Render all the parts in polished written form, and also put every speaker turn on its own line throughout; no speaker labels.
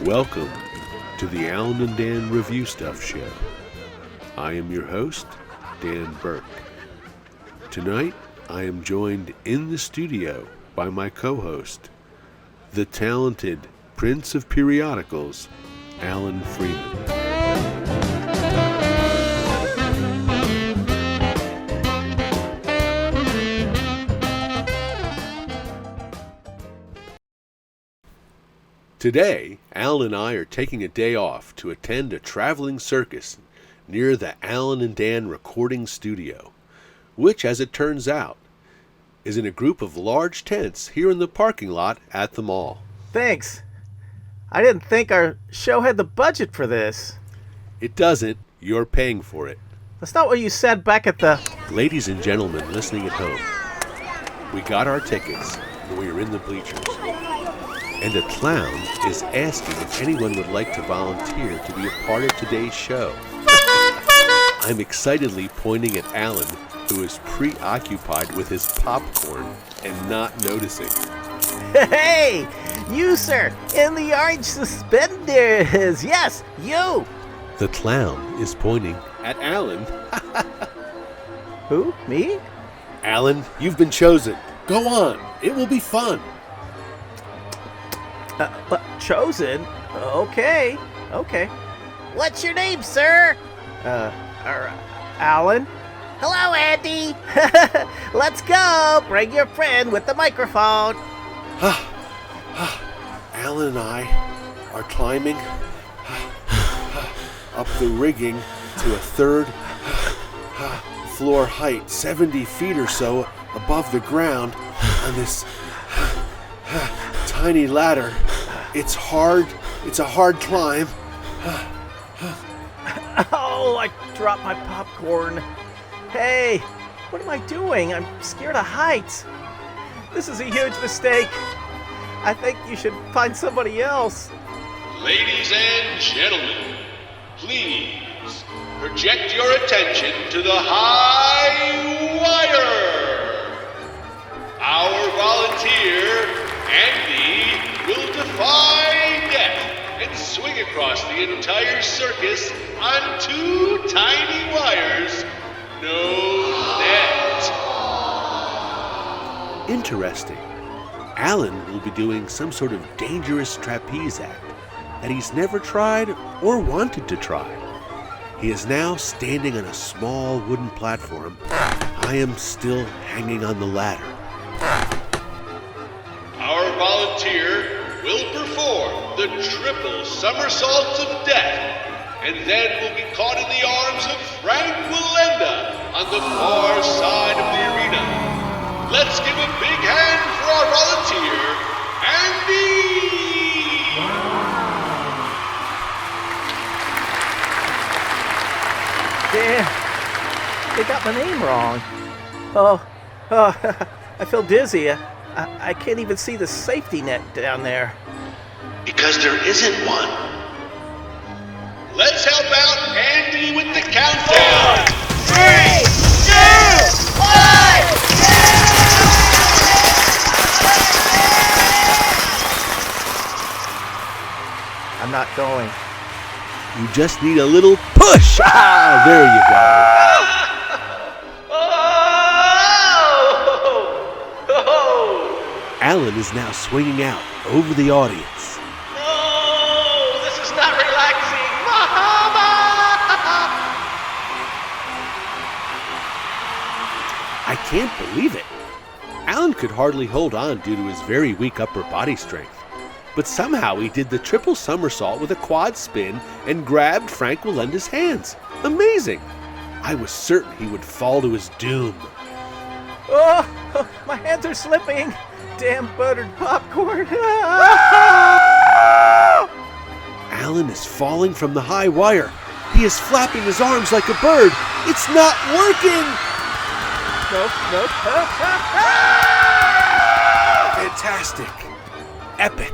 Welcome to the Alan and Dan Review Stuff Show. I am your host, Dan Burke. Tonight, I am joined in the studio by my co-host, the talented Prince of Periodicals, Alan Freeman. Today, Alan and I are taking a day off to attend a traveling circus near the Alan and Dan recording studio, which, as it turns out, is in a group of large tents here in the parking lot at the mall.
Thanks. I didn't think our show had the budget for this.
It doesn't. You're paying for it.
That's not what you said back at the...
Ladies and gentlemen listening at home, we got our tickets and we are in the bleachers. And a clown is asking if anyone would like to volunteer to be a part of today's show. I'm excitedly pointing at Alan, who is preoccupied with his popcorn and not noticing.
Hey! You, sir! In the orange suspenders! Yes, you!
The clown is pointing at Alan.
Who? Me?
Alan, you've been chosen. Go on. It will be fun.
Chosen? Okay. What's your name, sir? Alan? Hello, Andy! Let's go! Bring your friend with the microphone.
Alan and I are climbing up the rigging to a third floor height, 70 feet or so above the ground on this tiny ladder. It's hard. It's a hard climb.
Oh, I dropped my popcorn. Hey, what am I doing? I'm scared of heights. This is a huge mistake. I think you should find somebody else.
Ladies and gentlemen, please project your attention to the high wire. Our volunteer, Andy, will defy death and swing across the entire circus on two tiny wires. No net.
Interesting. Alan will be doing some sort of dangerous trapeze act that he's never tried or wanted to try. He is now standing on a small wooden platform. I am still hanging on the ladder.
Our volunteer will perform the triple somersaults of death, and then will be caught in the arms of Frank Willenda on the far side of the arena. Let's give a big hand for our volunteer, Andy!
Damn, they got my name wrong. Oh, I feel dizzy. I can't even see the safety net down there.
Because there isn't one. Let's help out Andy with the countdown.
3, 2, 1! I'm not going.
You just need a little push. There you go. Alan is now swinging out over the audience.
No, this is not relaxing. Mama!
I can't believe it. Alan could hardly hold on due to his very weak upper body strength. But somehow he did the triple somersault with a quad spin and grabbed Frank Willenda's hands. Amazing! I was certain he would fall to his doom.
Oh, my hands are slipping. Damn buttered popcorn.
Alan is falling from the high wire. He is flapping his arms like a bird. It's not working!
Nope.
Fantastic. Epic.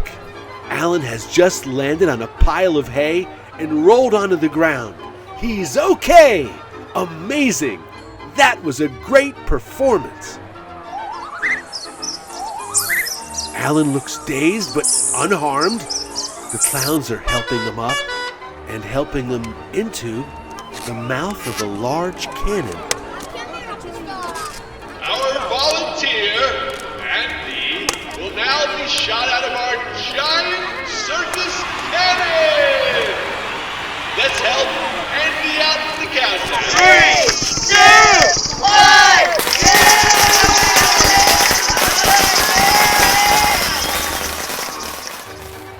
Alan has just landed on a pile of hay and rolled onto the ground. He's okay! Amazing! That was a great performance. Alan looks dazed but unharmed. The clowns are helping them up and helping them into the mouth of a large cannon.
Our volunteer, Andy, will now be shot out of our giant circus cannon! Let's help Andy out with the countdown.
3,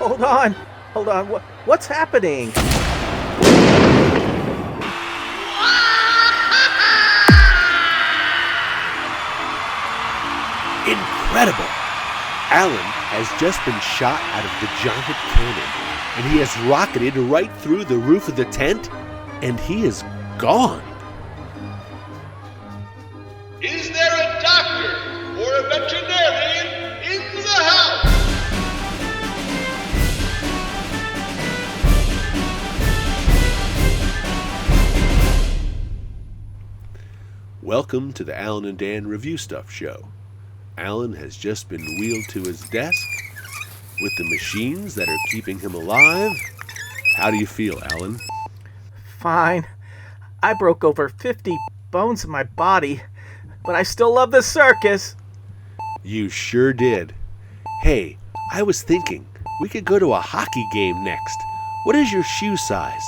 2, 1,
Hold on. What's happening?
Incredible! Alan has just been shot out of the giant cannon, and he has rocketed right through the roof of the tent, and he is gone.
Is there a doctor or a veterinarian in the house?
Welcome to the Alan and Dan Review Stuff Show. Alan has just been wheeled to his desk with the machines that are keeping him alive. How do you feel, Alan?
Fine. I broke over 50 bones in my body, but I still love the circus.
You sure did. Hey, I was thinking we could go to a hockey game next. What is your shoe size?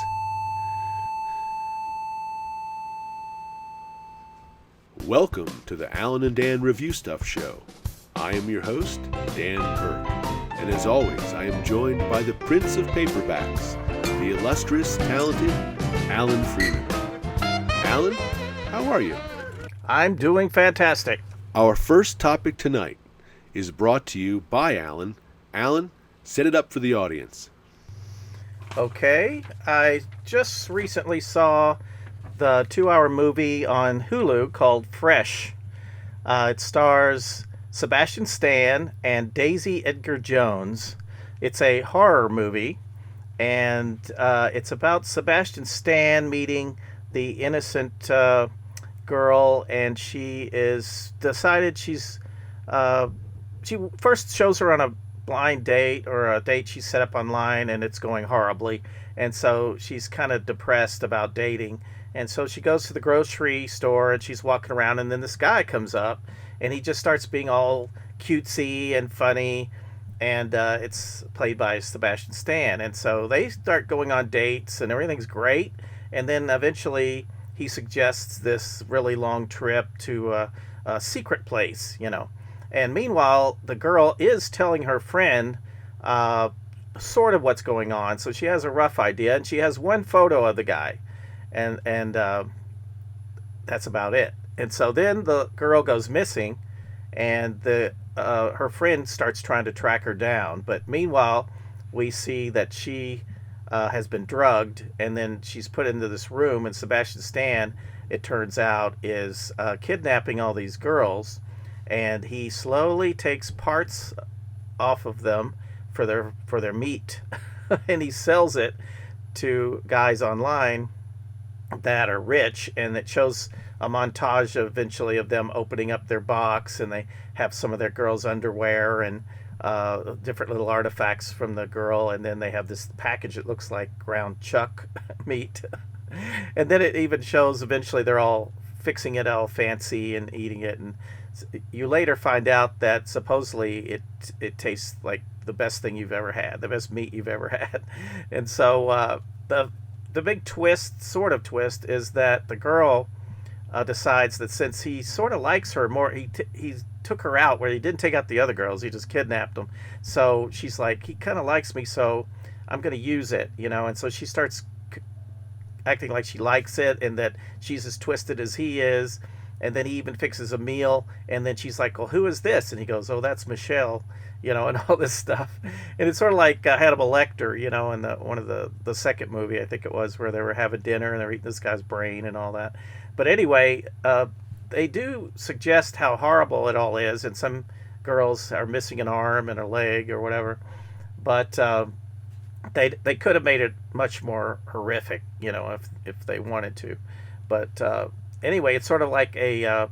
Welcome to the Alan and Dan Review Stuff Show. I am your host, Dan Burke, and as always, I am joined by the Prince of Paperbacks, the illustrious, talented Alan Freeman. Alan, how are you?
I'm doing fantastic.
Our first topic tonight is brought to you by Alan. Alan, set it up for the audience.
Okay, I just recently saw the 2-hour movie on Hulu called Fresh. It stars Sebastian Stan and Daisy Edgar Jones. It's a horror movie, and it's about Sebastian Stan meeting the innocent girl, and she is decided she first shows her on a blind date, or a date she set up online, and it's going horribly, and so she's kind of depressed about dating. And so she goes to the grocery store and she's walking around, and then this guy comes up and he just starts being all cutesy and funny, and it's played by Sebastian Stan. And so they start going on dates and everything's great, and then eventually he suggests this really long trip to a secret place, And meanwhile, the girl is telling her friend sort of what's going on, so she has a rough idea, and she has one photo of the guy. And that's about it. And so then the girl goes missing, and her friend starts trying to track her down. But meanwhile, we see that she has been drugged, and then she's put into this room, and Sebastian Stan, it turns out, is kidnapping all these girls, and he slowly takes parts off of them for their meat, and he sells it to guys online that are rich, and it shows a montage eventually of them opening up their box, and they have some of their girls' underwear and different little artifacts from the girl, and then they have this package that looks like ground chuck meat. And then it even shows eventually they're all fixing it all fancy and eating it, and you later find out that supposedly it tastes like the best thing you've ever had, the best meat you've ever had. And so the big twist, sort of twist, is that the girl decides that since he sort of likes her more, he took her out where he didn't take out the other girls, he just kidnapped them. So she's like, he kind of likes me, so I'm going to use it, And so she starts acting like she likes it, and that she's as twisted as he is. And then he even fixes a meal, and then she's like, well, who is this? And he goes, oh, that's Michelle, and all this stuff. And it's sort of like Hannibal Lecter, in one of the second movie, I think it was, where they were having dinner and they're eating this guy's brain and all that. But anyway, they do suggest how horrible it all is, and some girls are missing an arm and a leg or whatever. But they could have made it much more horrific, if they wanted to. But anyway, it's sort of like a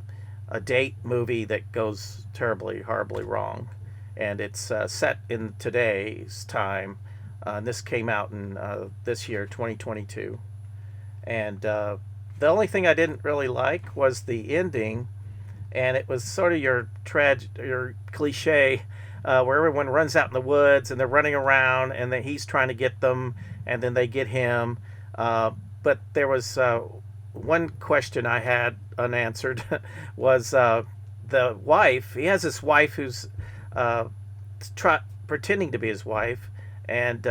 date movie that goes terribly, horribly wrong. And it's set in today's time, And this came out in this year, 2022. And the only thing I didn't really like was the ending, and it was sort of your cliche, where everyone runs out in the woods and they're running around, and then he's trying to get them, and then they get him. But there was one question I had unanswered was the wife. He has this wife who's pretending to be his wife, and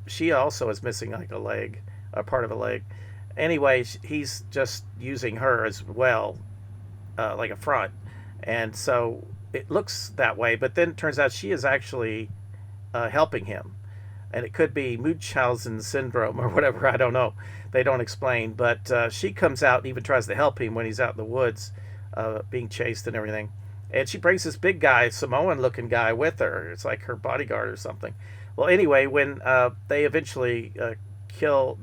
she also is missing like a leg, a part of a leg. Anyway, he's just using her as well, like a front, and so it looks that way. But then it turns out she is actually helping him, and it could be Munchausen syndrome or whatever. I don't know. They don't explain. But she comes out and even tries to help him when he's out in the woods, being chased and everything. And she brings this big guy, Samoan-looking guy, with her. It's like her bodyguard or something. Well, anyway, when they eventually kill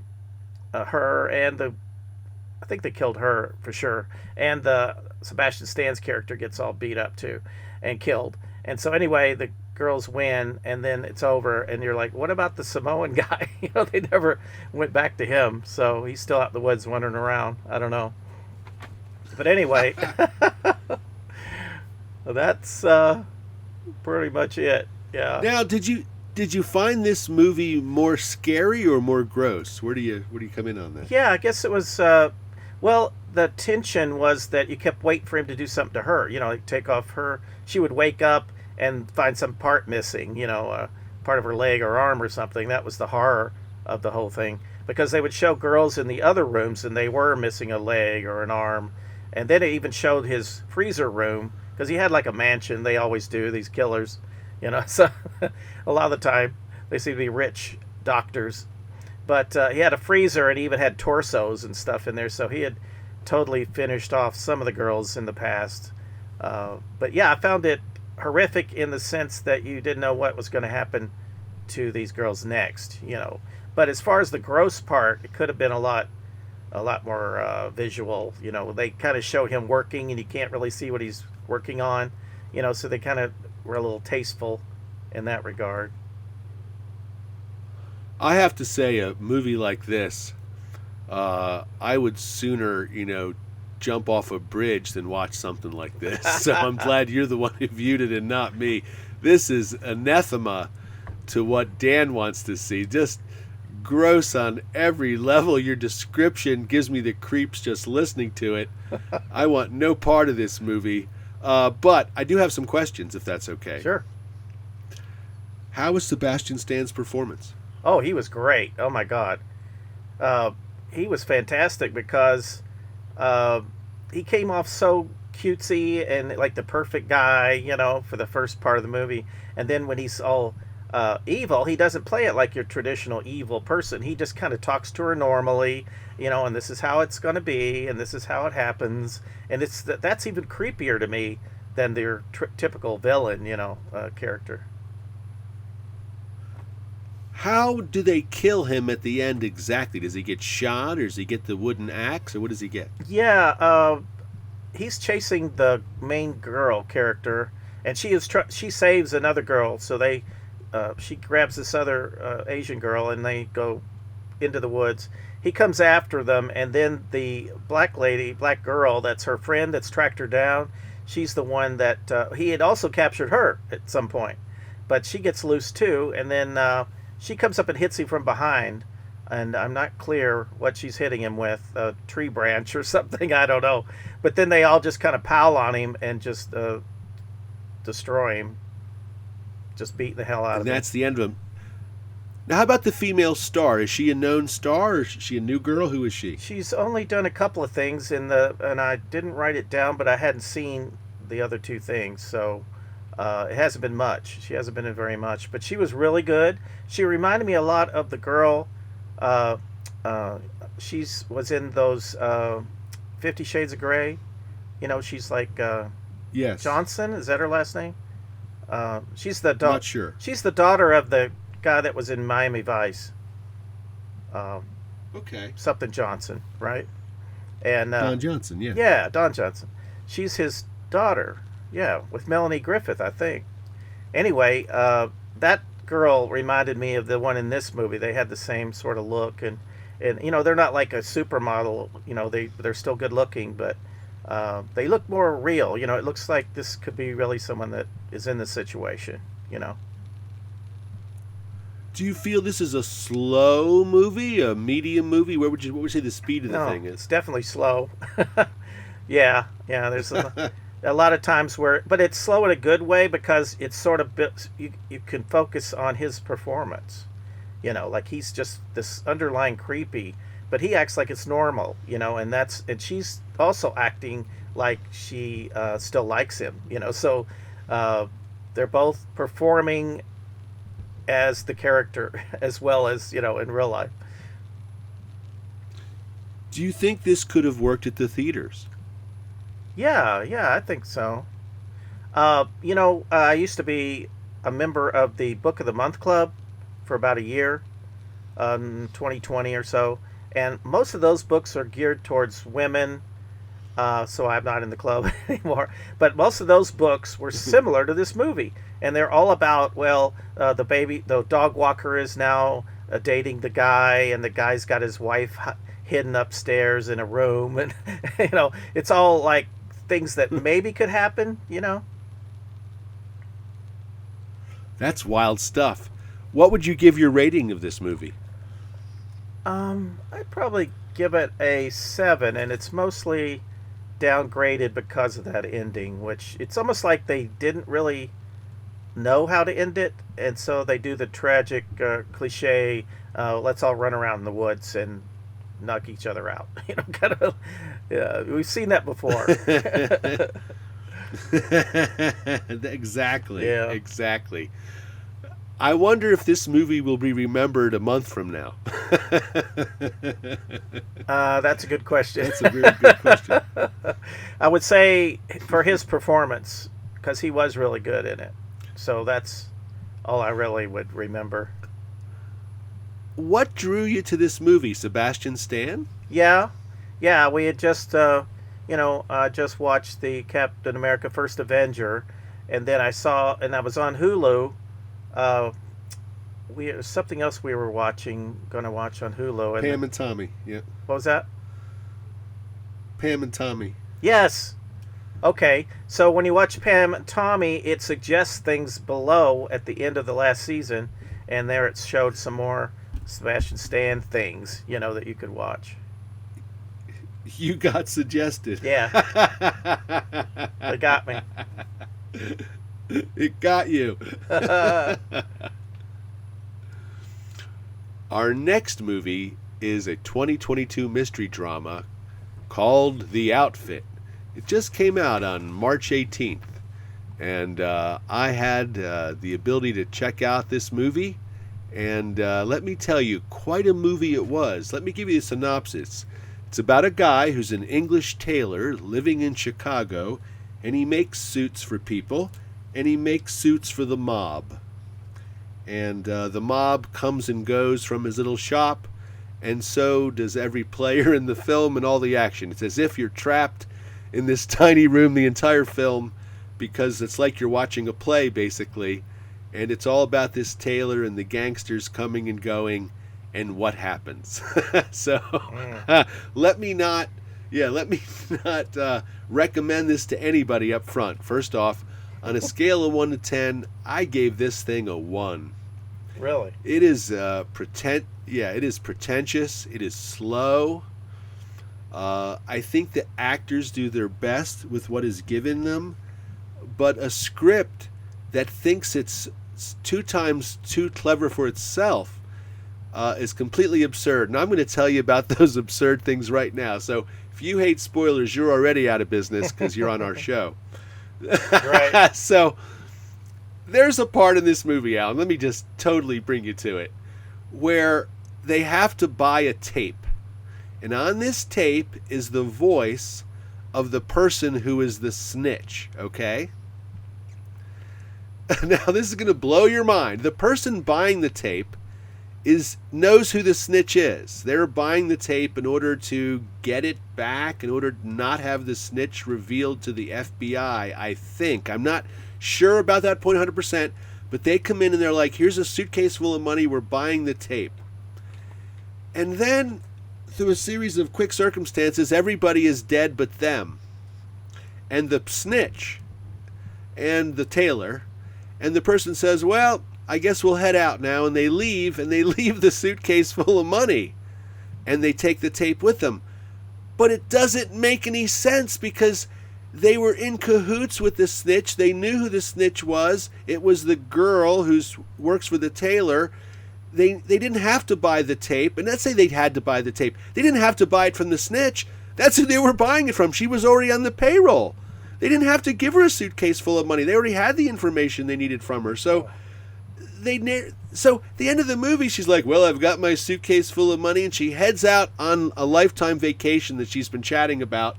her and I think they killed her for sure, and the Sebastian Stan's character gets all beat up too and killed. And so anyway, the girls win, and then it's over, and you're like, what about the Samoan guy? They never went back to him, so he's still out in the woods wandering around. I don't know. But anyway, that's pretty much it. Yeah.
Now, did you find this movie more scary or more gross? Where do you come in on that?
Yeah, I guess it was. Well, the tension was that you kept waiting for him to do something to her. Like take off her. She would wake up and find some part missing. Part of her leg or arm or something. That was the horror of the whole thing, because they would show girls in the other rooms and they were missing a leg or an arm, and then it even showed his freezer room, because he had like a mansion. They always do, these killers. So a lot of the time they seem to be rich doctors. But he had a freezer, and he even had torsos and stuff in there. So he had totally finished off some of the girls in the past. But yeah, I found it horrific in the sense that you didn't know what was going to happen to these girls next. But as far as the gross part, it could have been a lot more visual. They kind of showed him working, and you can't really see what he's working on. So they kind of were a little tasteful in that regard.
I have to say, a movie like this, I would sooner, jump off a bridge than watch something like this. So I'm glad you're the one who viewed it and not me. This is anathema to what Dan wants to see. Just gross on every level. Your description gives me the creeps just listening to it. I want no part of this movie. But I do have some questions, if that's okay.
Sure.
How was Sebastian Stan's performance?
Oh, he was great. Oh, my God. He was fantastic because he came off so cutesy and like the perfect guy, for the first part of the movie. And then when he's all evil, he doesn't play it like your traditional evil person. He just kind of talks to her normally, and this is how it's going to be, and this is how it happens. And that's even creepier to me than their typical villain, character.
How do they kill him at the end exactly? Does he get shot, or does he get the wooden axe, or what does he get?
Yeah, he's chasing the main girl character, and she saves another girl. So she grabs this other Asian girl, and they go into the woods. He comes after them, and then the black girl, that's her friend that's tracked her down. She's the one that he had also captured her at some point, but she gets loose too, and then she comes up and hits him from behind, and I'm not clear what she's hitting him with, a tree branch or something, I don't know. But then they all just kind of pile on him and just destroy him, just beating the hell out of him.
And that's the end of him. Now, how about the female star? Is she a known star, or is she a new girl? Who is she?
She's only done a couple of things and I didn't write it down, but I hadn't seen the other two things, so it hasn't been much. She hasn't been in very much, but she was really good. She reminded me a lot of the girl. She was in those 50 Shades of Grey. She's like
yes.
Johnson. Is that her last name? She's the
Not sure.
She's the daughter of the guy that was in Miami Vice.
Okay.
Something Johnson, right? And
Don Johnson, yeah.
Yeah, Don Johnson. She's his daughter. Yeah, with Melanie Griffith, I think. Anyway, that girl reminded me of the one in this movie. They had the same sort of look, and they're not like a supermodel. They're still good looking, but they look more real. It looks like this could be really someone that is in this situation.
Do you feel this is a slow movie, a medium movie? What would you say the speed of the thing is?
It's definitely slow. Yeah. There's a lot of times but it's slow in a good way because it's sort of you can focus on his performance. Like he's just this underlying creepy, but he acts like it's normal. And she's also acting like she still likes him. So they're both performing as the character as well as in real life.
Do you think this could have worked at the theaters?
Yeah, I think so. I used to be a member of the Book of the Month Club for about a year, 2020 or so, and most of those books are geared towards women, so I'm not in the club anymore. But most of those books were similar to this movie, and they're all about, the dog walker is now dating the guy, and the guy's got his wife hidden upstairs in a room, and it's all like things that maybe could happen.
That's wild stuff. What would you give your rating of this movie?
I'd probably give it a 7, and it's mostly downgraded because of that ending, which it's almost like they didn't really know how to end it, and so they do the tragic cliche, let's all run around in the woods and knock each other out. Kind of. Yeah, we've seen that before.
Exactly.
Yeah.
Exactly. I wonder if this movie will be remembered a month from now.
That's a good question.
That's a very good question.
I would say for his performance, because he was really good in it. So that's all I really would remember.
What drew you to this movie, Sebastian Stan?
Yeah, we had just, just watched the Captain America First Avenger, and then I was on Hulu. Something else we were going to watch on Hulu. And
Pam and Tommy, yeah.
What was that?
Pam and Tommy.
Yes. Okay, so when you watch Pam and Tommy, it suggests things below at the end of the last season, and there it showed some more Sebastian Stan things, that you could watch.
You got suggested.
Yeah. It got me.
It got you. Our next movie is a 2022 mystery drama called The Outfit. It just came out on March 18th, and I had the ability to check out this movie, and let me tell you, quite a movie it was. Let me give you a synopsis. It's about a guy who's an English tailor living in Chicago, and he makes suits for people, and he makes suits for the mob. And the mob comes and goes from his little shop, and so does every player in the film and all the action. It's as if you're trapped in this tiny room the entire film, because it's like you're watching a play, basically, and it's all about this tailor and the gangsters coming and going and what happens. So let me not recommend this to anybody up front. First off, on a scale of 1 to 10, I gave this thing a 1.
Really?
It is it is pretentious. It is slow. I think the actors do their best with what is given them, but a script that thinks it's 2 times too clever for itself is completely absurd. And I'm going to tell you about those absurd things right now. So if you hate spoilers, you're already out of business because you're on our show.
Right.
So there's a part in this movie, Alan, let me just totally bring you to it, where they have to buy a tape. And on this tape is the voice of the person who is the snitch, okay? Now, this is going to blow your mind. The person buying the tape knows who the snitch is. They're buying the tape in order to get it back, in order to not have the snitch revealed to the FBI, I think. I'm not sure about that point 100%, But they come in and they're like, here's a suitcase full of money, we're buying the tape. And then, through a series of quick circumstances, everybody is dead but them. And the snitch, and the tailor, and the person says, well, I guess we'll head out now. And they leave the suitcase full of money. And they take the tape with them. But it doesn't make any sense because they were in cahoots with the snitch. They knew who the snitch was. It was the girl who works for the tailor. They didn't have to buy the tape. And let's say they had to buy the tape. They didn't have to buy it from the snitch. That's who they were buying it from. She was already on the payroll. They didn't have to give her a suitcase full of money. They already had the information they needed from her. So the end of the movie, she's like, well, I've got my suitcase full of money. And she heads out on a lifetime vacation that she's been chatting about.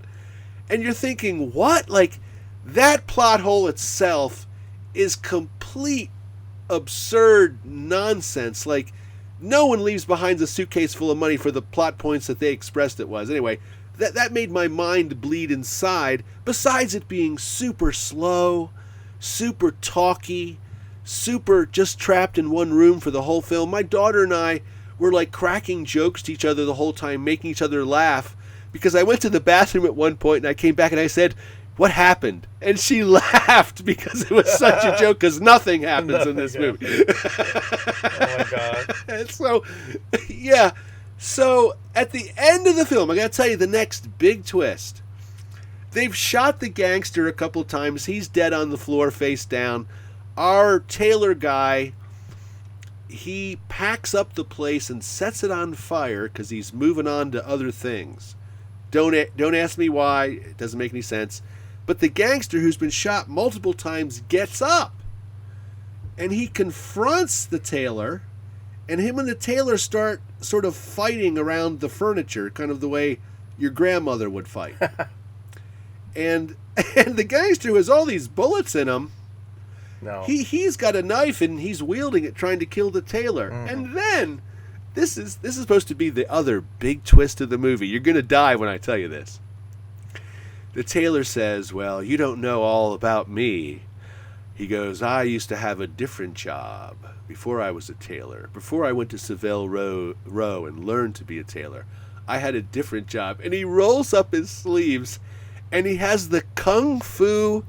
And you're thinking, what? Like, that plot hole itself is complete absurd nonsense. Like, no one leaves behind a suitcase full of money for the plot points that they expressed it was. Anyway, that made my mind bleed inside, besides it being super slow, super talky, super just trapped in one room for the whole film. My daughter and I were like cracking jokes to each other the whole time, making each other laugh, because I went to the bathroom at one point and I came back and I said, what happened? And she laughed because it was such a joke, because nothing happens in this movie.
Oh my God.
And so, yeah. So at the end of the film, I got to tell you the next big twist. They've shot the gangster a couple times. He's dead on the floor, face down. Our tailor guy, he packs up the place and sets it on fire because he's moving on to other things. Don't ask me why. It doesn't make any sense. But the gangster, who's been shot multiple times, gets up. And he confronts the tailor. And him and the tailor start sort of fighting around the furniture, kind of the way your grandmother would fight. and the gangster, who has all these bullets in him,
no,
he's got a knife and he's wielding it, trying to kill the tailor. Mm-hmm. And then this is supposed to be the other big twist of the movie. You're going to die when I tell you this. The tailor says, well, you don't know all about me. He goes, I used to have a different job before I was a tailor. Before I went to Savile Row and learned to be a tailor, I had a different job. And he rolls up his sleeves and he has the kung fu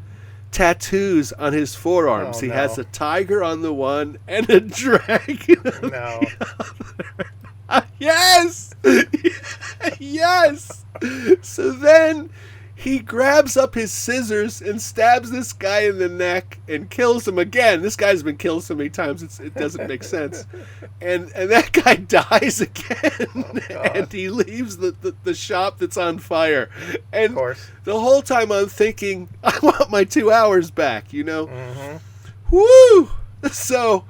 tattoos on his forearms. He has a tiger on the one and a dragon on the other. Yes! Yes! So then he grabs up his scissors and stabs this guy in the neck and kills him again. This guy's been killed so many times it doesn't make sense. And that guy dies again. And he leaves the shop that's on fire. And of course, the whole time I'm thinking, I want my 2 hours back, you know? Mm-hmm. Woo! So,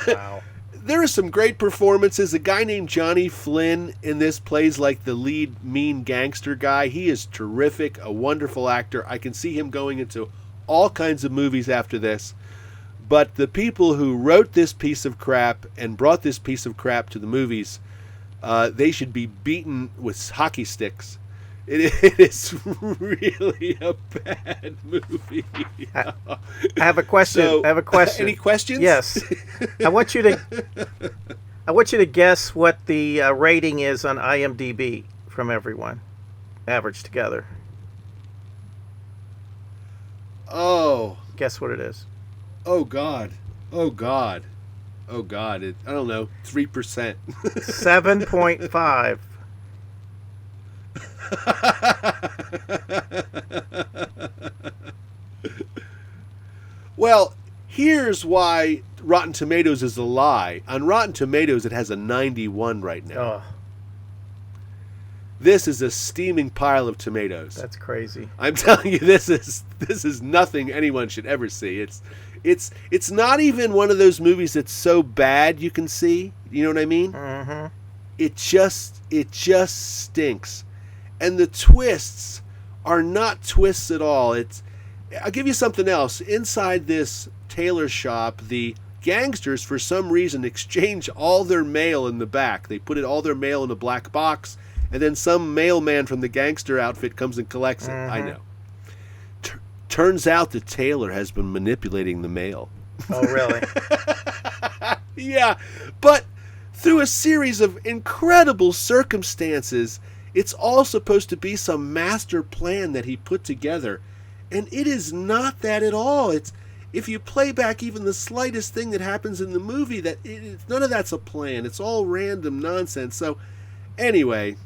wow. There are some great performances. A guy named Johnny Flynn in this plays like the lead mean gangster guy. He is terrific, a wonderful actor. I can see him going into all kinds of movies after this. But the people who wrote this piece of crap and brought this piece of crap to the movies, they should be beaten with hockey sticks. It is really a bad movie.
I have a question.
Any questions?
Yes. I want you to guess what the rating is on IMDb from everyone, averaged together.
Oh.
Guess what it is.
Oh God. I don't know. 3%.
7.5.
Well, here's why Rotten Tomatoes is a lie. On Rotten Tomatoes, it has a 91 right now.
Oh.
This is a steaming pile of tomatoes.
That's crazy.
I'm telling you, this is nothing anyone should ever see. It's not even one of those movies that's so bad you can see. You know what I mean?
Mm-hmm.
It just stinks. And the twists are not twists at all. I'll give you something else. Inside this tailor shop, the gangsters, for some reason, exchange all their mail in the back. They put all their mail in a black box, and then some mailman from the gangster outfit comes and collects it. Mm-hmm. I know. Turns out the tailor has been manipulating the mail.
Oh, really?
Yeah, but through a series of incredible circumstances, it's all supposed to be some master plan that he put together. And it is not that at all. It's if you play back even the slightest thing that happens in the movie, none of that's a plan. It's all random nonsense. So anyway,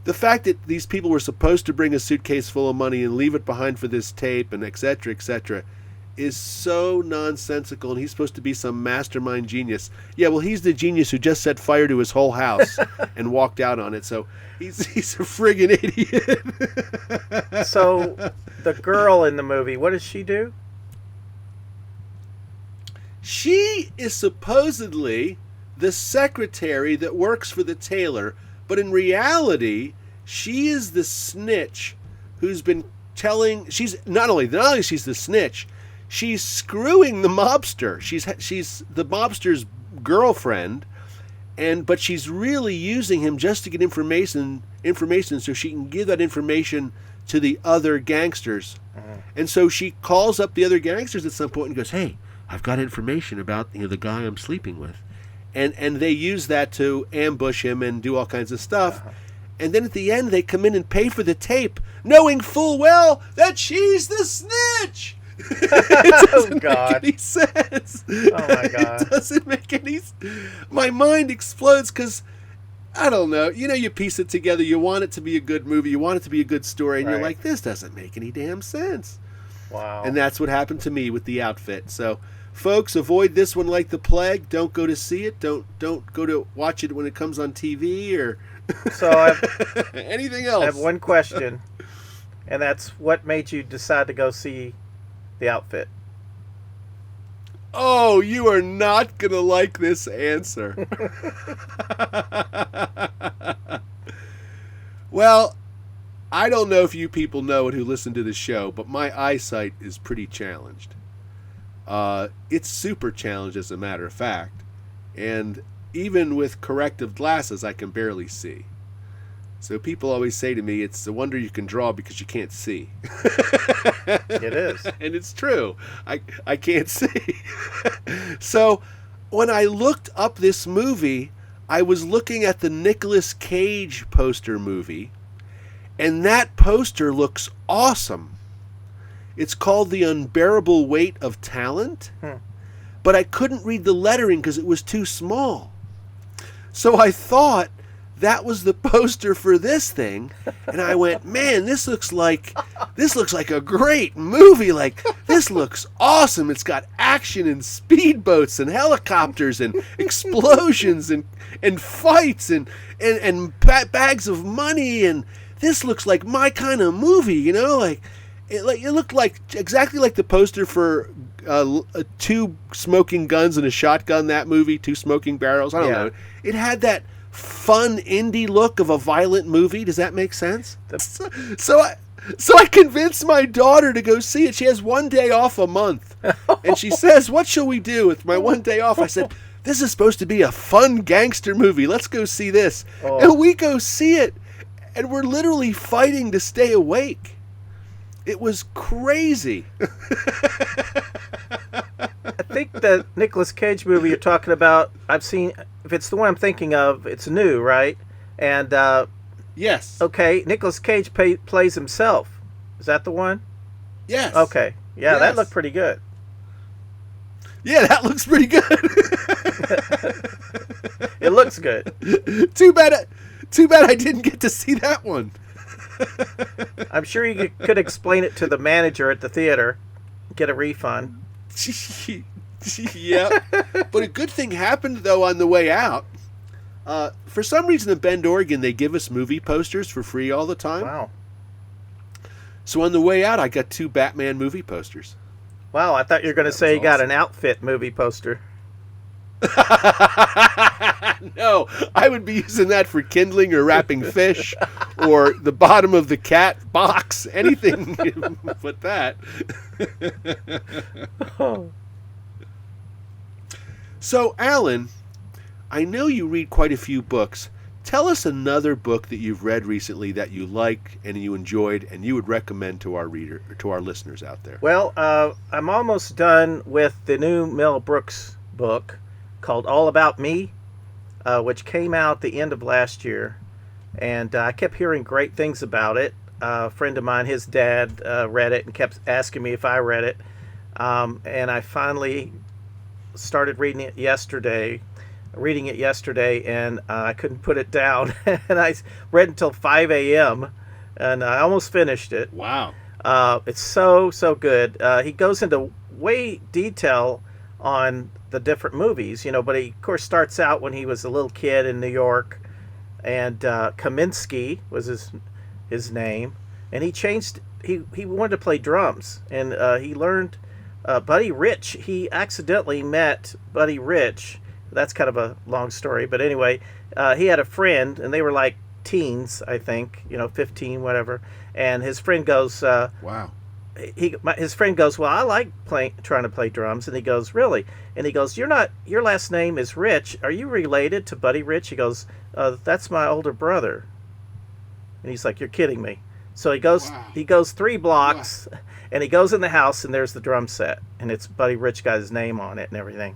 the fact that these people were supposed to bring a suitcase full of money and leave it behind for this tape and etc., is so nonsensical, and he's supposed to be some mastermind genius. Yeah, well, he's the genius who just set fire to his whole house and walked out on it, so he's a friggin' idiot.
So, the girl in the movie, what does she do?
She is supposedly the secretary that works for the tailor, but in reality, she is the snitch who's been telling... She's not only she's the snitch, she's screwing the mobster. She's the mobster's girlfriend, but she's really using him just to get information so she can give that information to the other gangsters. And so she calls up the other gangsters at some point and goes, "Hey, I've got information about the guy I'm sleeping with," and they use that to ambush him and do all kinds of stuff. And then at the end, they come in and pay for the tape, knowing full well that she's the snitch. It doesn't make any sense.
Oh my God.
It doesn't make any... My mind explodes because, I don't know, you piece it together, you want it to be a good movie, you want it to be a good story, and you're like, this doesn't make any damn sense.
Wow.
And that's what happened to me with The Outfit. So, folks, avoid this one like the plague. Don't go to see it. Don't go to watch it when it comes on TV or anything else.
I have one question, and that's what made you decide to go see The Outfit?
Oh, you are not going to like this answer. Well, I don't know if you people know it who listen to the show, but my eyesight is pretty challenged. It's super challenged, as a matter of fact. And even with corrective glasses, I can barely see. So people always say to me, it's a wonder you can draw because you can't see.
It is.
And it's true. I can't see. So when I looked up this movie, I was looking at the Nicolas Cage poster movie, and that poster looks awesome. It's called The Unbearable Weight of Talent, but I couldn't read the lettering because it was too small. So I thought that was the poster for this thing, and I went, man, this looks like a great movie. Like, this looks awesome. It's got action and speedboats and helicopters and explosions and fights and bags of money, and this looks like my kind of movie, Like it looked like exactly like the poster for Two Smoking Guns and a Shotgun. That movie, Two Smoking Barrels. I don't know. It had that fun indie look of a violent movie. Does that make sense? So I convinced my daughter to go see it. She has one day off a month, and she says, "What shall we do with my one day off?" I said, "This is supposed to be a fun gangster movie. Let's go see this." And we go see it, and we're literally fighting to stay awake. It was crazy.
I think the Nicolas Cage movie you're talking about, I've seen. If it's the one I'm thinking of, it's new, right? And
yes.
Okay, Nicolas Cage plays himself. Is that the one?
Yes.
Okay. Yeah,
yes.
That looked pretty good.
Yeah, that looks pretty good.
It looks good.
Too bad I didn't get to see that one.
I'm sure you could explain it to the manager at the theater, get a refund.
Yeah, but a good thing happened though on the way out. For some reason in Bend, Oregon, they give us movie posters for free all the time.
Wow.
So on the way out, I got 2 Batman movie posters.
Wow, I thought you were going to say you got an Outfit movie poster.
No, I would be using that for kindling or wrapping fish or the bottom of the cat box, anything but that. So, Alan, I know you read quite a few books. tell us another book that you've read recently that you like and you enjoyed and you would recommend to our listeners out there.
Well, I'm almost done with the new Mel Brooks book called All About Me, which came out the end of last year. And I kept hearing great things about it. A friend of mine, his dad, read it and kept asking me if I read it. And I finally started reading it yesterday, and I couldn't put it down. And I read until 5 a.m. and I almost finished it.
Wow.
It's so good. He goes into way detail on the different movies, but he, of course, starts out when he was a little kid in New York, and Kaminsky was his name, and he wanted to play drums, and he learned Buddy Rich. He accidentally met Buddy Rich. That's kind of a long story, but anyway, he had a friend, and they were like teens, I think, 15, whatever. And his friend goes,
wow.
His friend goes, well, I like trying to play drums. And he goes, really? And he goes, your last name is Rich. Are you related to Buddy Rich? He goes, that's my older brother. And he's like, you're kidding me. So he goes,
Wow.
he goes 3 blocks, wow. And he goes in the house, and there's the drum set, and it's Buddy Rich got his name on it and everything.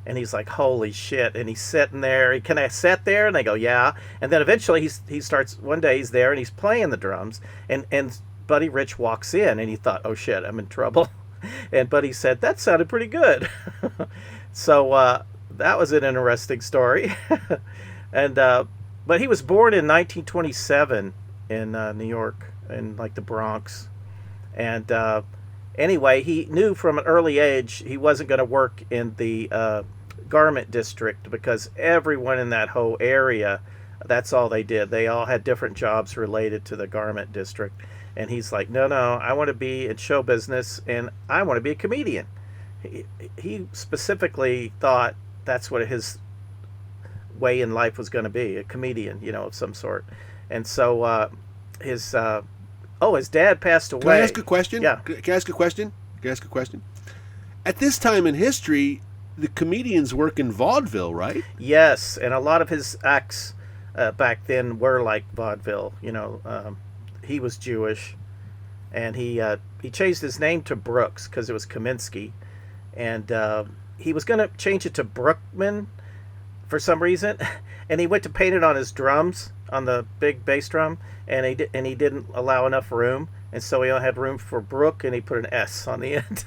And he's like, holy shit. And he's sitting there. Can I sit there? And they go, yeah. And then eventually he starts, one day he's there and he's playing the drums. And Buddy Rich walks in, and he thought, oh shit, I'm in trouble. And Buddy said, that sounded pretty good. So that was an interesting story. And but he was born in 1927 in New York, in like the Bronx. And anyway, he knew from an early age he wasn't going to work in the garment district, because everyone in that whole area, that's all they did. They all had different jobs related to the garment district. And he's like, no, I want to be in show business, and I want to be a comedian. He specifically thought that's what his way in life was going to be, a comedian, of some sort. And so his dad passed away.
Can I ask a question?
Yeah.
Can I ask a question? At this time in history, the comedians work in vaudeville, right?
Yes, and a lot of his acts back then were like vaudeville. He was Jewish, and he changed his name to Brooks because it was Kaminsky, and he was going to change it to Brookman for some reason, and he went to paint it on his drums, on the big bass drum, and he didn't allow enough room, and so he only had room for Brook, and he put an S on the end.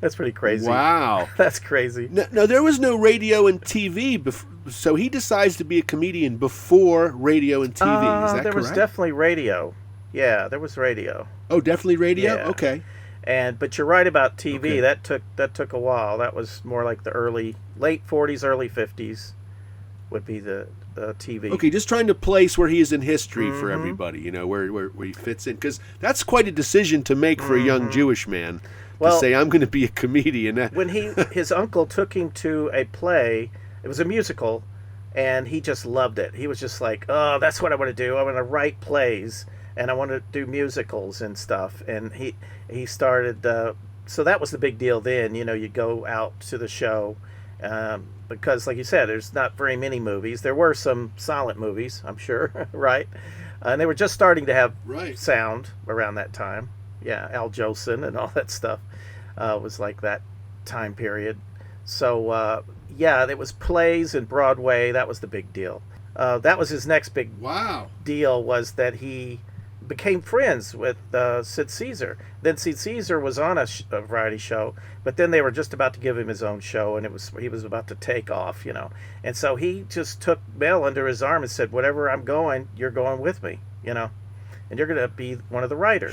That's pretty crazy.
Wow.
That's crazy.
No, there was no radio and TV, so he decides to be a comedian before radio and TV. Is that
there
correct?
was definitely radio. Yeah, there was radio.
Oh, definitely radio?
Yeah.
Okay.
But you're right about TV.
Okay.
That took a while. That was more like the late 40s, early 50s would be the TV.
Okay, just trying to place where he is in history for everybody, where he fits in. Because that's quite a decision to make for a young Jewish man to say, I'm going to be a comedian.
When his uncle took him to a play, it was a musical, and he just loved it. He was just like, oh, that's what I want to do. I want to write plays, and I want to do musicals and stuff. And he started, so that was the big deal then. You go out to the show, because like you said, there's not very many movies. There were some silent movies, I'm sure, right? And they were just starting to have sound around that time. Yeah, Al Jolson and all that stuff was like that time period. So, it was plays and Broadway. That was the big deal. That was his next big deal, was that he became friends with Sid Caesar. Then Sid Caesar was on a variety show, but then they were just about to give him his own show, and he was about to take off, And so he just took Mel under his arm and said, whatever I'm going, you're going with me, and you're going to be one of the writers.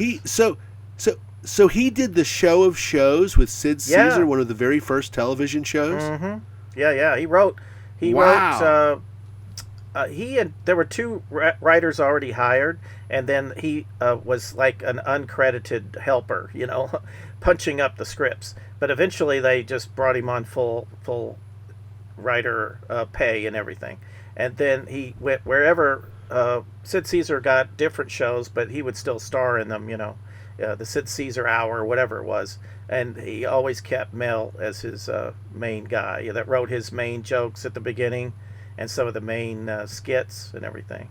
So he did the Show of Shows with Sid Caesar, one of the very first television shows?
Mm-hmm. Yeah. He wrote, there were 2 writers already hired, and then he was like an uncredited helper, punching up the scripts. But eventually they just brought him on full writer pay and everything. And then he went wherever. Sid Caesar got different shows, but he would still star in them, the Sid Caesar Hour, whatever it was. And he always kept Mel as his main guy that wrote his main jokes at the beginning. and some of the main skits and everything.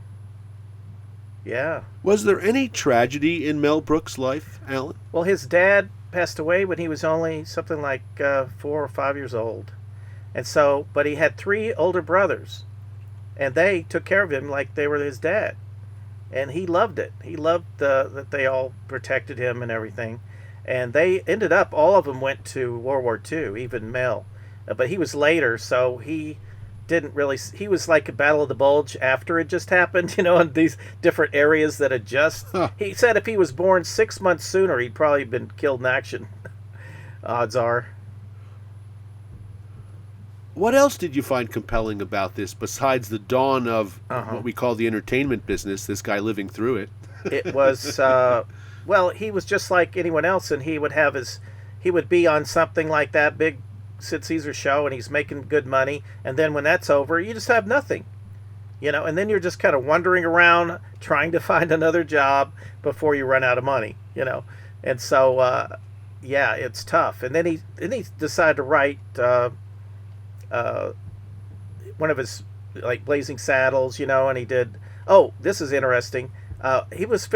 Yeah.
Was there any tragedy in Mel Brooks' life, Alan?
Well, his dad passed away when he was only something like 4 or 5 years old. And so, but he had 3 older brothers, and they took care of him like they were his dad. And he loved it. He loved that they all protected him and everything. And they ended up, all of them went to World War II, even Mel. But he was later, so he didn't really, he was like a Battle of the Bulge after it just happened, you know, in these different areas that had just, he said if he was born 6 months sooner, he'd probably been killed in action. Odds are.
What else did you find compelling about this besides the dawn of what we call the entertainment business, this guy living through it?
It was, well, he was just like anyone else, and he would be on something like that big Sid Caesar show, and he's making good money, and then when that's over, you just have nothing, you know, and then you're just kind of wandering around trying to find another job before you run out of money, you know, and so, yeah, it's tough. And then he decided to write one of his like Blazing Saddles, you know, and he did. Oh, this is interesting. He was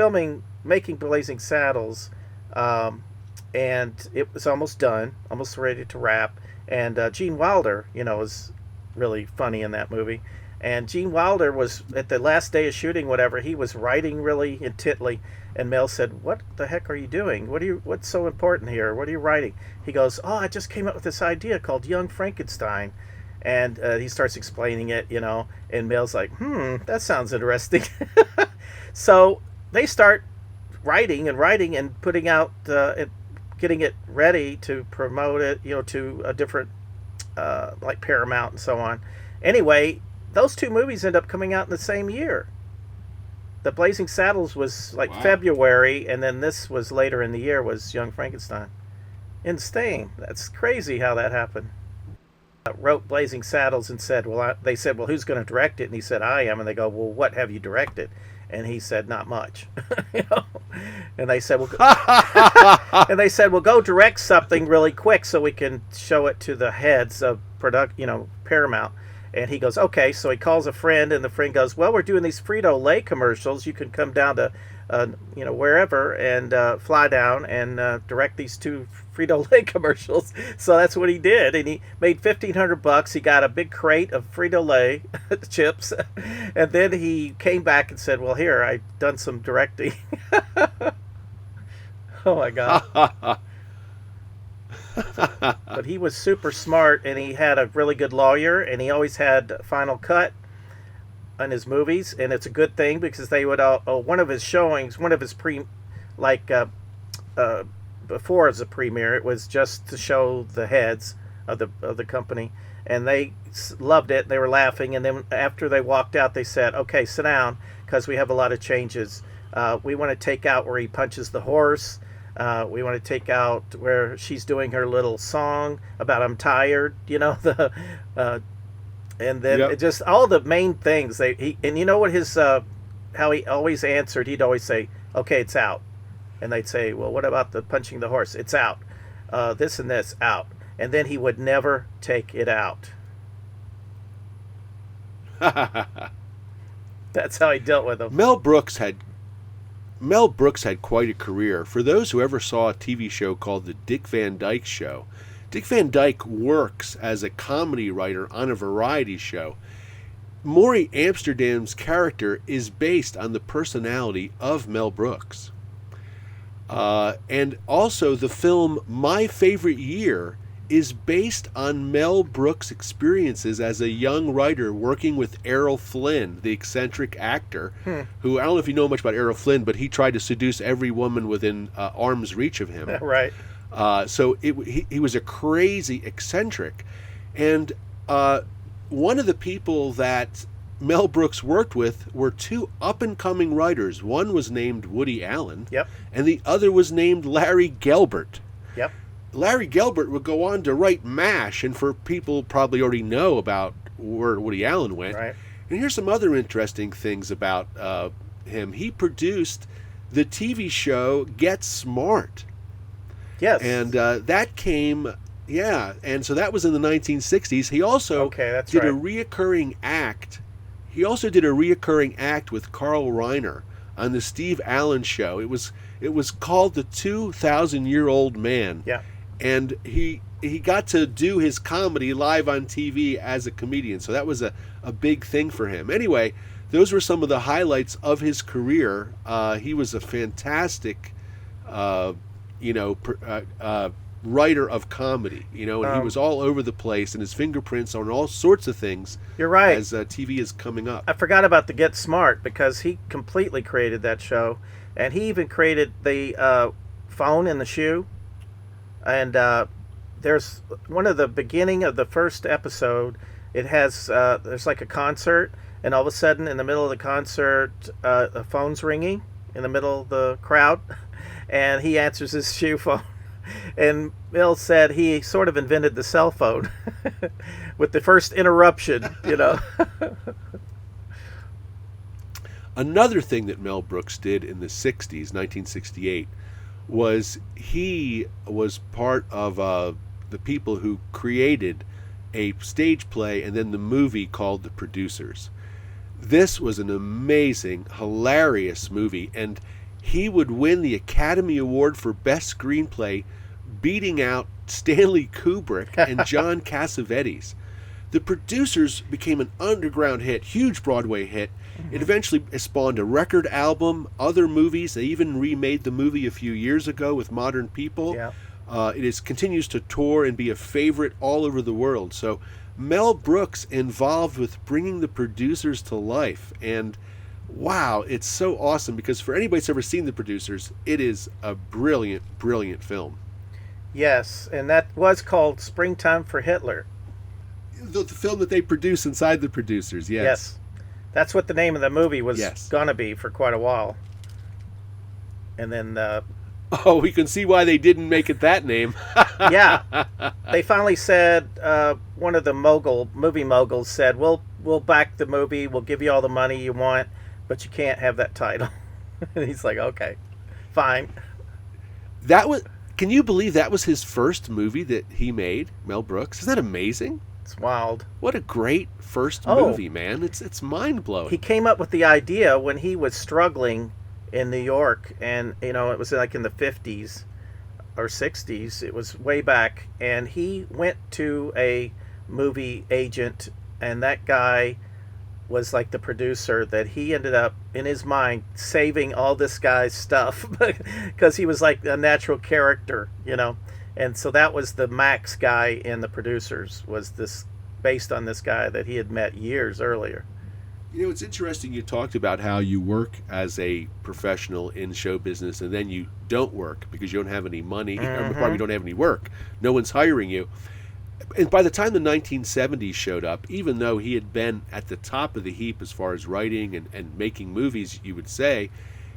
making Blazing Saddles, and it was almost done, almost ready to wrap. And Gene Wilder, you know, was really funny in that movie. And Gene Wilder was at the last day of shooting, whatever. He was writing really intently, and Mel said, "What the heck are you doing? What's so important here? What are you writing?" He goes, "Oh, I just came up with this idea called Young Frankenstein." And he starts explaining it, you know, and Mel's like, that sounds interesting. So they start writing and putting out, getting it ready to promote it, you know, to a different, like Paramount and so on. Anyway, those 2 movies end up coming out in the same year. The Blazing Saddles was like February, and then this was later in the year, was Young Frankenstein. Insane. That's crazy how that happened. Wrote Blazing Saddles and said, they said, well, who's going to direct it? And he said, I am. And they go, well, what have you directed? And he said, not much. You know? And they said, well, go direct something really quick so we can show it to the heads of Paramount. And he goes, okay. So he calls a friend, and the friend goes, well, we're doing these Frito-Lay commercials. You can come down to, wherever, and fly down and direct these 2 Frito-Lay commercials. So that's what he did, and he made $1,500. He got a big crate of Frito-Lay chips, and then he came back and said, well, here, I've done some directing. Oh my God. But he was super smart, and he had a really good lawyer, and he always had Final Cut on his movies, and it's a good thing because they would one of his showings, one of his before as a premiere, it was just to show the heads of the company, and they loved it. They were laughing, and then after they walked out, they said, okay, sit down, because we have a lot of changes. We want to take out where he punches the horse. We want to take out where she's doing her little song about I'm tired, you know, and then just all the main things. And you know what his how he always answered? He'd always say, okay, it's out. And they'd say, well, what about the punching the horse? It's out. This and this, out. And then he would never take it out. That's how he dealt with them.
Mel Brooks had quite a career. For those who ever saw a TV show called The Dick Van Dyke Show, Dick Van Dyke works as a comedy writer on a variety show. Maury Amsterdam's character is based on the personality of Mel Brooks. And also the film My Favorite Year is based on Mel Brooks' experiences as a young writer working with Errol Flynn, the eccentric actor, who, I don't know if you know much about Errol Flynn, but he tried to seduce every woman within arm's reach of him.
Right.
So he was a crazy eccentric. And one of the people that Mel Brooks worked with were 2 up-and-coming writers. One was named Woody Allen, and the other was named Larry Gelbart.
Yep.
Larry Gelbart would go on to write MASH, and for people probably already know about where Woody Allen went.
Right.
And here's some other interesting things about him. He produced the TV show Get Smart.
Yes.
And that came, Yeah, and so that was in the 1960s. He also
Okay, that's
did a
right.
reoccurring act. He also did a reoccurring act with Carl Reiner on the Steve Allen Show. It was called The 2,000-Year-Old Man,
Yeah.
and he got to do his comedy live on TV as a comedian. So that was a big thing for him. Anyway, those were some of the highlights of his career. He was a fantastic, writer of comedy, and he was all over the place, and his fingerprints on all sorts of things.
You're right.
As TV is coming up.
I forgot about the Get Smart because he completely created that show, and he even created the phone in the shoe. And there's one of the beginning of the first episode. It has there's like a concert, and all of a sudden, in the middle of the concert, a phone's ringing in the middle of the crowd, and he answers his shoe phone. And Mills said he sort of invented the cell phone with the first interruption,
Another thing that Mel Brooks did in the 60s, 1968, was he was part of the people who created a stage play and then the movie called The Producers. This was an amazing, hilarious movie, and he would win the Academy Award for Best Screenplay, beating out Stanley Kubrick and John Cassavetes. The Producers became an underground hit, huge Broadway hit. It eventually spawned a record album, other movies. They even remade the movie a few years ago with modern people.
Yeah.
Continues to tour and be a favorite all over the world. So Mel Brooks involved with bringing The Producers to life. And wow, it's so awesome because for anybody that's ever seen The Producers, it is a brilliant, brilliant film.
Yes, and that was called Springtime for Hitler.
The film that they produce inside The Producers, yes.
Yes. That's what the name of the movie was
Yes.
going to be for quite a while. And then,
Oh, we can see why they didn't make it that name.
yeah, they finally said, one of the movie moguls said, we'll back the movie, we'll give you all the money you want, but you can't have that title. And he's like, okay, fine.
Can you believe that was his first movie that he made, Mel Brooks? Isn't that amazing?
It's wild.
What a great first movie, man. It's mind-blowing.
He came up with the idea when he was struggling in New York, and it was like in the 50s or 60s. It was way back, and he went to a movie agent, and that guy was like the producer that he ended up in his mind saving all this guy's stuff because he was like a natural character, and so that was the Max guy in The Producers, was this based on this guy that he had met years earlier.
It's interesting you talked about how you work as a professional in show business and then you don't work because you don't have any money, or probably don't have any work. No one's hiring you. And by the time the 1970s showed up, even though he had been at the top of the heap as far as writing and making movies, you would say,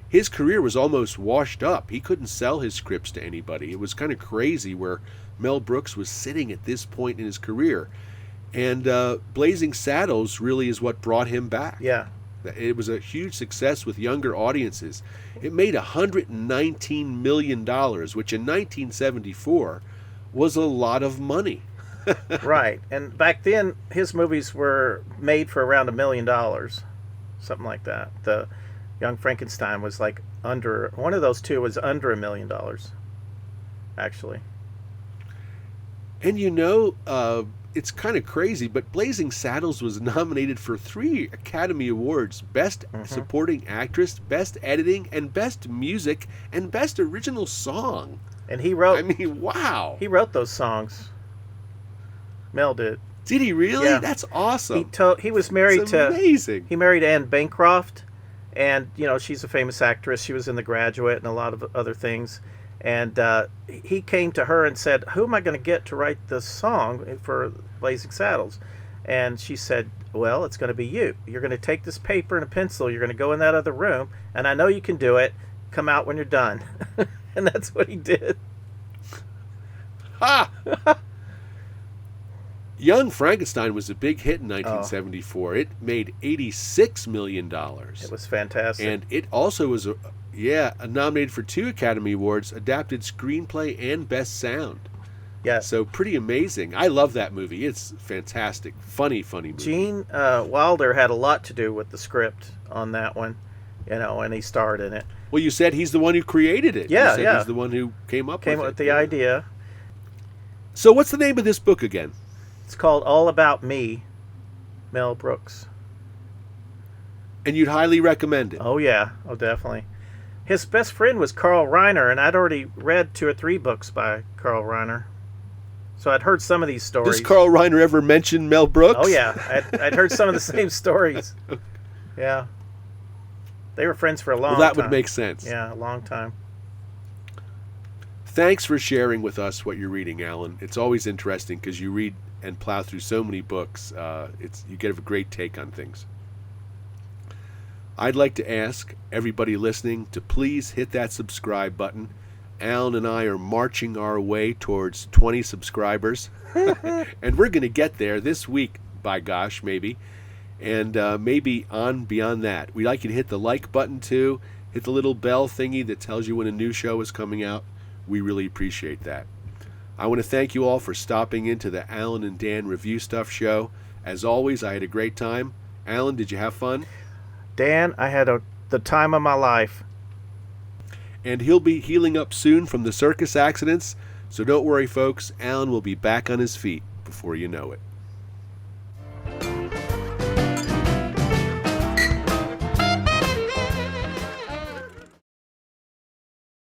his career was almost washed up. He couldn't sell his scripts to anybody. It was kind of crazy where Mel Brooks was sitting at this point in his career. And Blazing Saddles really is what brought him back.
Yeah.
It was a huge success with younger audiences. It made $119 million, which in 1974 was a lot of money.
Right. And back then, his movies were made for around $1 million. Something like that. The Young Frankenstein was like one of those two was under $1 million, actually.
And it's kind of crazy, but Blazing Saddles was nominated for 3 Academy Awards: Best Supporting Actress, Best Editing, and Best Music, and Best Original Song.
And he wrote...
I mean, wow.
He wrote those songs. Mel did.
Did he really?
Yeah.
That's awesome.
He was married
It's
to...
amazing.
He married Anne Bancroft, and, she's a famous actress. She was in The Graduate and a lot of other things. And he came to her and said, who am I going to get to write the song for Blazing Saddles? And she said, well, it's going to be you. You're going to take this paper and a pencil. You're going to go in that other room. And I know you can do it. Come out when you're done. And that's what he did.
Ha! Young Frankenstein was a big hit in 1974. It made $86 million.
It was fantastic.
And it also was nominated for 2 Academy Awards, Adapted Screenplay and Best Sound.
Yes.
So pretty amazing. I love that movie. It's fantastic. Funny movie.
Gene Wilder had a lot to do with the script on that one, and he starred in it.
Well, you said he's the one who created it.
Yeah,
you said
yeah.
He's the one who came up
with the
Yeah.
idea.
So what's the name of this book again?
It's called All About Me, Mel Brooks.
And you'd highly recommend it.
Oh, yeah. Oh, definitely. His best friend was Carl Reiner, and I'd already read 2 or 3 books by Carl Reiner. So I'd heard some of these stories.
Does Carl Reiner ever mention Mel Brooks?
Oh, yeah. I'd heard some of the same stories. Yeah. They were friends for a long time.
Well, that would make sense.
Yeah, a long time.
Thanks for sharing with us what you're reading, Alan. It's always interesting because you read and plow through so many books. You get a great take on things. I'd like to ask everybody listening to please hit that subscribe button. Alan and I are marching our way towards 20 subscribers. And we're going to get there this week, by gosh, maybe. And maybe on beyond that. We'd like you to hit the like button too. Hit the little bell thingy that tells you when a new show is coming out. We really appreciate that. I want to thank you all for stopping into the Alan and Dan Review Stuff show. As always, I had a great time. Alan, did you have fun?
Dan, I had the time of my life.
And he'll be healing up soon from the circus accidents. So don't worry, folks. Alan will be back on his feet before you know it.